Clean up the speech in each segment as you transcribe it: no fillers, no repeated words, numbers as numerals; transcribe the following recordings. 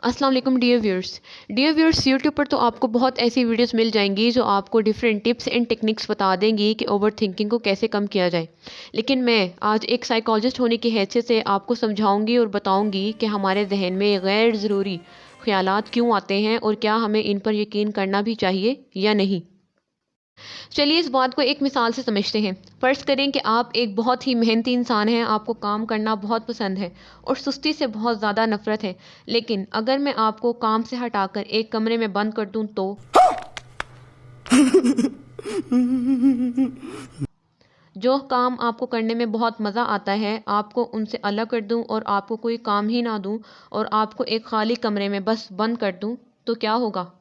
अस्सलाम वालेकुम dear viewers YouTube पर तो आपको बहुत ऐसी वीडियोस मिल जाएंगी जो आपको डिफरेंट टिप्स एंड टेक्निक्स बता देंगी कि ओवर थिंकिंग को कैसे कम किया जाए। लेकिन मैं आज एक साइकोलॉजिस्ट होने की हैसियत से आपको समझाऊंगी और बताऊंगी कि हमारे जहन में गैर ज़रूरी ख्यालात क्यों आते हैं और क्या हमें इन पर यकीन करना भी चाहिए या नहीं। चलिए इस बात को एक मिसाल से समझते हैं। फ़र्ज़ करें कि आप एक बहुत ही मेहनती इंसान हैं, आपको काम करना बहुत पसंद है और सुस्ती से बहुत ज़्यादा नफ़रत है। लेकिन अगर मैं आपको काम से हटाकर एक कमरे में बंद कर दूं तो जो काम आपको करने में बहुत मज़ा आता है, आपको उनसे अलग कर दूं और आपको कोई काम ही ना दूं और आपको एक खाली कमरे में बस बंद कर दूं, तो क्या होगा?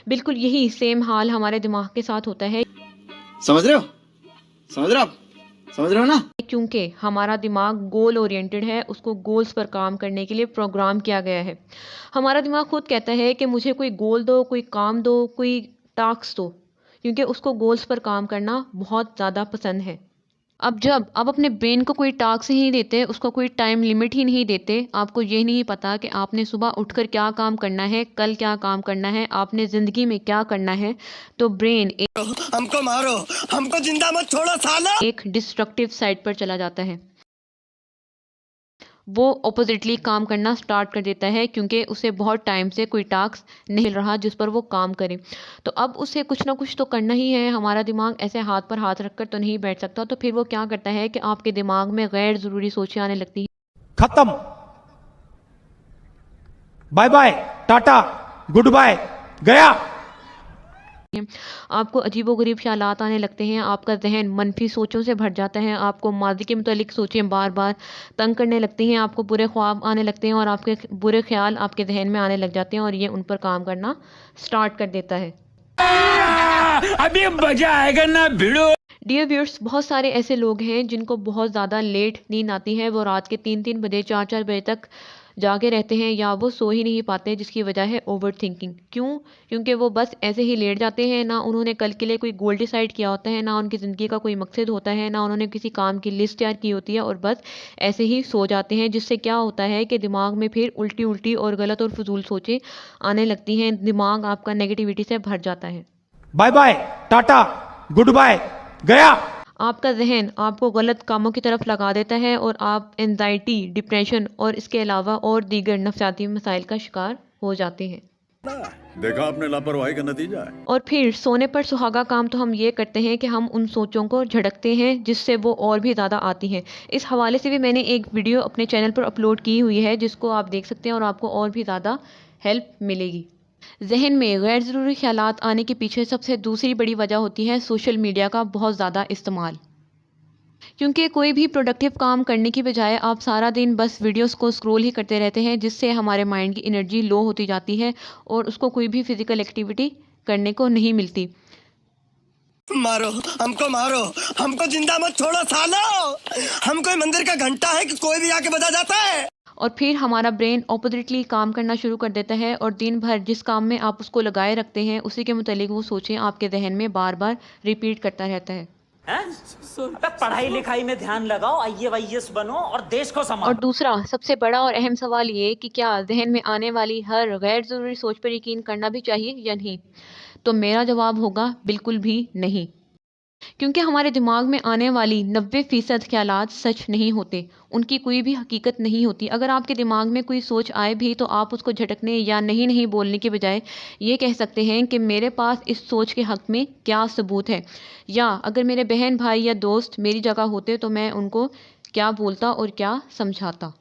बिल्कुल यही सेम हाल हमारे दिमाग के साथ होता है। समझ रहे हो? समझ रहे हो आप? समझ रहे हो ना? क्योंकि हमारा दिमाग गोल ओरिएंटेड है, उसको गोल्स पर काम करने के लिए प्रोग्राम किया गया है। हमारा दिमाग खुद कहता है कि मुझे कोई गोल दो, कोई काम दो, कोई टास्क दो, क्योंकि उसको गोल्स पर काम करना बहुत ज़्यादा पसंद है। अब जब आप अपने ब्रेन को कोई टास्क ही नहीं देते, उसको कोई टाइम लिमिट ही नहीं देते, आपको ये नहीं पता कि आपने सुबह उठकर क्या काम करना है, कल क्या काम करना है, आपने ज़िंदगी में क्या करना है, तो ब्रेन हमको मारो, हमको जिंदा मत छोड़ो साला। एक डिस्ट्रक्टिव साइड पर चला जाता है। वो ऑपोजिटली काम करना स्टार्ट कर देता है क्योंकि उसे बहुत टाइम से कोई टास्क नहीं मिल रहा जिस पर वो काम करे। तो अब उसे कुछ ना कुछ तो करना ही है। हमारा दिमाग ऐसे हाथ पर हाथ रखकर तो नहीं बैठ सकता, तो फिर वो क्या करता है कि आपके दिमाग में गैर ज़रूरी सोचें आने लगती हैं। खत्म, बाय बाय, टाटा, गुड बाय, गया। आपको अजीबोगरीब ख्यालात आने लगते हैं, आपका जहन मनफी सोचों से भर जाता है, आपको माजी के मुतालिक सोचें बार बार तंग करने लगती हैं, आपको बुरे ख्वाब आने लगते हैं और आपके बुरे ख्याल आपके जहन में आने लग जाते हैं और ये उन पर काम करना स्टार्ट कर देता है। अभी मजा आएगा ना भिड़ो। डियर व्यूअर्स, बहुत सारे ऐसे लोग हैं जिनको बहुत ज़्यादा लेट नींद आती है। वो रात के 3-3 बजे 4-4 बजे तक जागे रहते हैं या वो सो ही नहीं पाते, जिसकी वजह है ओवर थिंकिंग। क्यों? क्योंकि वो बस ऐसे ही लेट जाते हैं, ना उन्होंने कल के लिए कोई गोल डिसाइड किया होता है, ना उनकी ज़िंदगी का कोई मकसद होता है, ना उन्होंने किसी काम की लिस्ट तैयार की होती है और बस ऐसे ही सो जाते हैं, जिससे क्या होता है कि दिमाग में फिर उल्टी उल्टी और गलत और फजूल सोचें आने लगती हैं। दिमाग आपका नेगेटिविटी से भर जाता है। बाय बाय, टाटा, गुड बाय, गया। आपका जहन आपको गलत कामों की तरफ लगा देता है और आप एंजाइटी, डिप्रेशन और इसके अलावा और दीगर नफसियाती मसाइल का शिकार हो जाते हैं। देखा आपने लापरवाही का नतीजा है। और फिर सोने पर सुहागा काम तो हम ये करते हैं कि हम उन सोचों को झड़कते हैं जिससे वो और भी ज़्यादा आती हैं। इस हवाले से भी मैंने एक वीडियो अपने चैनल पर अपलोड की हुई है, जिसको आप देख सकते हैं और आपको और भी ज़्यादा हेल्प मिलेगी। जहन में गैर ज़रूरी ख्यालात आने के पीछे सबसे दूसरी बड़ी वजह होती है सोशल मीडिया का बहुत ज़्यादा इस्तेमाल। क्योंकि कोई भी प्रोडक्टिव काम करने की बजाय आप सारा दिन बस वीडियोस को स्क्रॉल ही करते रहते हैं, जिससे हमारे माइंड की एनर्जी लो होती जाती है और उसको कोई भी फिजिकल एक्टिविटी करने को नहीं मिलती। मारो, हमको जिंदा मत छोड़ो सालो। हम कोई मंदिर का घंटा है कि कोई भी आके बजा जाता है। और फिर हमारा ब्रेन ऑपोजिटली काम करना शुरू कर देता है और दिन भर जिस काम में आप उसको लगाए रखते हैं उसी के मुतालिक वो सोचें आपके जहन में बार बार रिपीट करता रहता है। पढ़ाई लिखाई में ध्यान लगाओ, IAS बनो और देश को और संभालो। दूसरा सबसे बड़ा और अहम सवाल ये कि क्या जहन में आने वाली हर गैर ज़रूरी सोच पर यकीन करना भी चाहिए या नहीं? तो मेरा जवाब होगा बिल्कुल भी नहीं। क्योंकि हमारे दिमाग में आने वाली 90% ख्यालात सच नहीं होते, उनकी कोई भी हकीकत नहीं होती। अगर आपके दिमाग में कोई सोच आए भी तो आप उसको झटकने या नहीं नहीं बोलने के बजाय ये कह सकते हैं कि मेरे पास इस सोच के हक़ में क्या सबूत है, या अगर मेरे बहन भाई या दोस्त मेरी जगह होते तो मैं उनको क्या बोलता और क्या समझाता।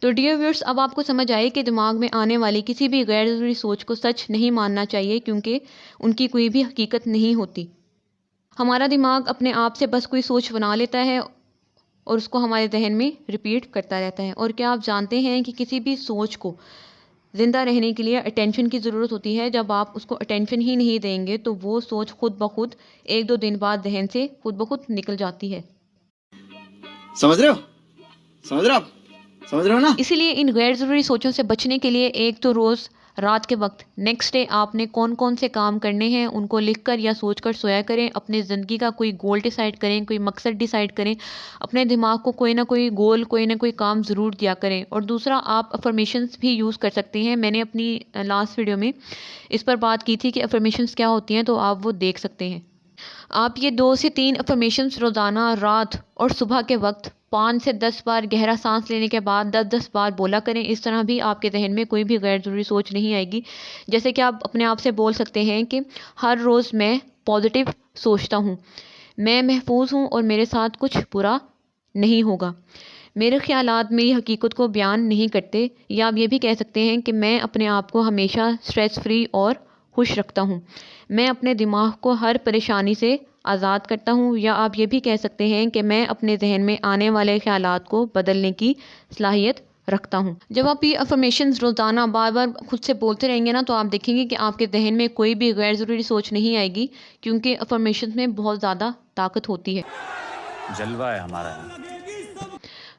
तो डियर व्यूअर्स, अब आपको समझ आए कि दिमाग में आने वाली किसी भी गैर ज़रूरी सोच को सच नहीं मानना चाहिए, क्योंकि उनकी कोई भी हकीकत नहीं होती। हमारा दिमाग अपने आप से बस कोई सोच बना लेता है और उसको हमारे जहन में रिपीट करता रहता है। और क्या आप जानते हैं कि किसी भी सोच को ज़िंदा रहने के लिए अटेंशन की ज़रूरत होती है। जब आप उसको अटेंशन ही नहीं देंगे तो वो सोच खुद ब खुद 1-2 दिन बाद जहन से खुद ब खुद निकल जाती है। समझ रहे हो? समझ रहे हो आप? समझ रहे हो ना? इसीलिए इन गैर ज़रूरी सोचों से बचने के लिए एक तो रोज़ रात के वक्त नेक्स्ट डे आपने कौन कौन से काम करने हैं उनको लिखकर या सोचकर सोया करें। अपनी ज़िंदगी का कोई गोल डिसाइड करें, कोई मकसद डिसाइड करें। अपने दिमाग को कोई ना कोई गोल, कोई ना कोई काम ज़रूर दिया करें। और दूसरा, आप अफर्मेशंस भी यूज़ कर सकते हैं। मैंने अपनी लास्ट वीडियो में इस पर बात की थी कि अफर्मेशंस क्या होती हैं, तो आप वो देख सकते हैं। आप ये 2 से 3 अफर्मेशंस रोज़ाना रात और सुबह के वक्त 5 से 10 बार गहरा सांस लेने के बाद 10-10 बार बोला करें। इस तरह भी आपके जहन में कोई भी गैर ज़रूरी सोच नहीं आएगी। जैसे कि आप अपने आप से बोल सकते हैं कि हर रोज़ मैं पॉजिटिव सोचता हूँ, मैं महफूज हूँ और मेरे साथ कुछ बुरा नहीं होगा, मेरे ख़्यालात मेरी हकीकत को बयान नहीं करते। या आप ये भी कह सकते हैं कि मैं अपने आप को हमेशा स्ट्रेस फ्री और खुश रखता हूँ, मैं अपने दिमाग को हर परेशानी से आज़ाद करता हूँ। या आप ये भी कह सकते हैं कि मैं अपने जहन में आने वाले ख़्यालात को बदलने की सलाहियत रखता हूँ। जब आप ये अफर्मेशंस रोज़ाना बार बार खुद से बोलते रहेंगे ना, तो आप देखेंगे कि आपके जहन में कोई भी गैर ज़रूरी सोच नहीं आएगी, क्योंकि अफर्मेशंस में बहुत ज़्यादा ताकत होती है। जलवा है हमारा।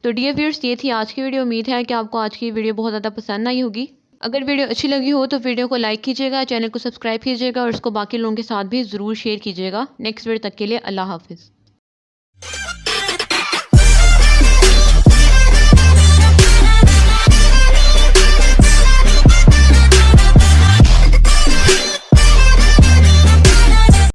तो डियर व्यूअर्स, ये थी आज की वीडियो। उम्मीद है कि आपको आज की वीडियो बहुत ज़्यादा पसंद आई होगी। अगर वीडियो अच्छी लगी हो तो वीडियो को लाइक कीजिएगा, चैनल को सब्सक्राइब कीजिएगा और इसको बाकी लोगों के साथ भी ज़रूर शेयर कीजिएगा। नेक्स्ट वीडियो तक के लिए अल्लाह हाफिज़।